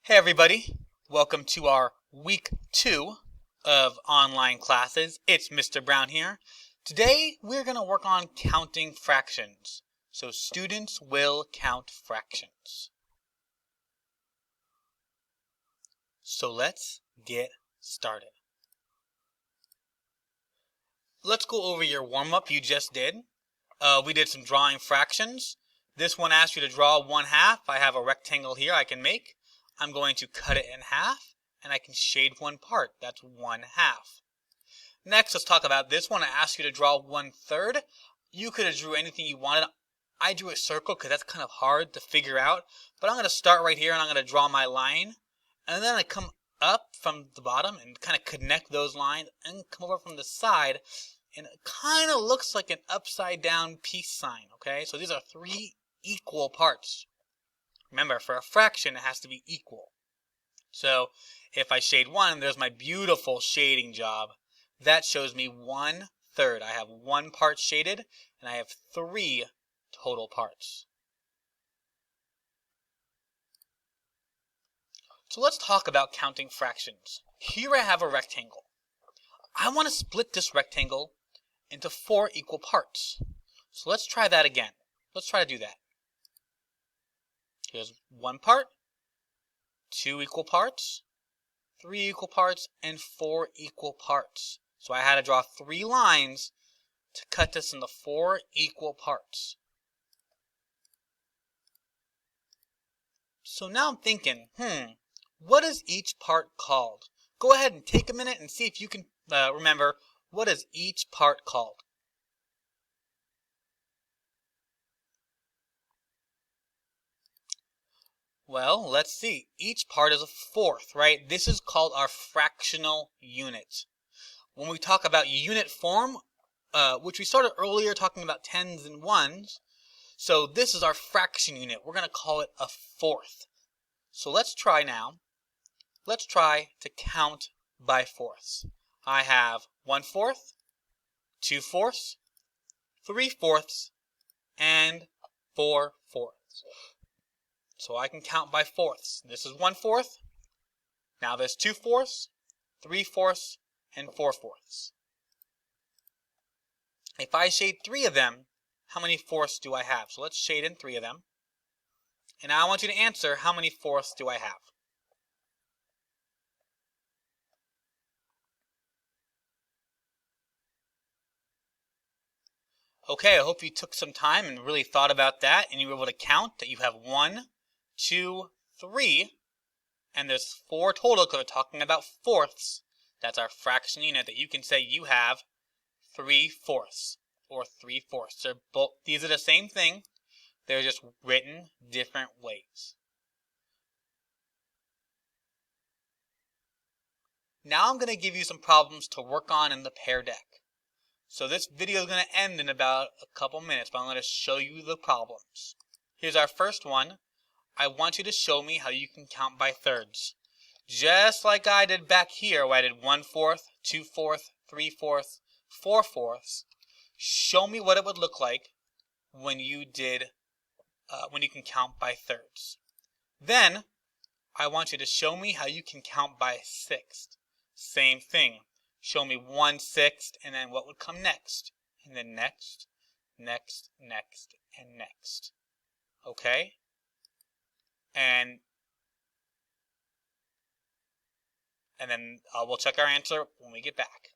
Hey everybody, welcome to our week 2 of online classes. It's Mr. Brown here. Today we're going to work on counting fractions. So students will count fractions. So let's get started. Let's go over your warm-up you just did. We did some drawing fractions. This one asked you to draw 1/2. I have a rectangle here I can make. I'm going to cut it in half, and I can shade one part. That's 1/2. Next, let's talk about this one. I asked you to draw 1/3. You could have drew anything you wanted. I drew a circle because that's kind of hard to figure out. But I'm going to start right here, and I'm going to draw my line. And then I come up from the bottom and kind of connect those lines and come over from the side. And it kind of looks like an upside down peace sign, okay? So these are 3 equal parts. Remember, for a fraction, it has to be equal. So if I shade 1, there's my beautiful shading job. That shows me 1/3. I have 1 part shaded, and I have 3 total parts. So let's talk about counting fractions. Here I have a rectangle. I want to split this rectangle into 4 equal parts. So let's try that again. Let's try to do that. Here's 1 part, 2 equal parts, 3 equal parts, and 4 equal parts. So I had to draw 3 lines to cut this into 4 equal parts. So now I'm thinking, what is each part called? Go ahead and take a minute and see if you can remember, what is each part called? Well, let's see. Each part is a 1/4, right? This is called our fractional unit. When we talk about unit form, which we started earlier talking about tens and ones, so this is our fraction unit. We're going to call it a 1/4. So let's try now. Let's try to count by fourths. I have 1/4, 2/4, 3/4, and 4/4. So I can count by fourths. This is 1/4. Now there's 2/4, 3/4, and 4/4. If I shade 3 of them, how many fourths do I have? So let's shade in 3 of them. And now I want you to answer, how many fourths do I have? Okay, I hope you took some time and really thought about that, and you were able to count that you have 1, 2, 3, and there's 4 total because we're talking about fourths. That's our fraction unit that you can say you have 3/4 or 3/4. These are the same thing. They're just written different ways. Now I'm going to give you some problems to work on in the Pear Deck. So this video is going to end in about a couple minutes, but I'm going to show you the problems. Here's our first one. I want you to show me how you can count by thirds. Just like I did back here, where I did 1/4, 2/4, 3/4, 4/4. Show me what it would look like when you can count by thirds. Then I want you to show me how you can count by sixths. Same thing. Show me 1/6, and then what would come next, and then next, next, next, and next. Okay? And then we'll check our answer when we get back.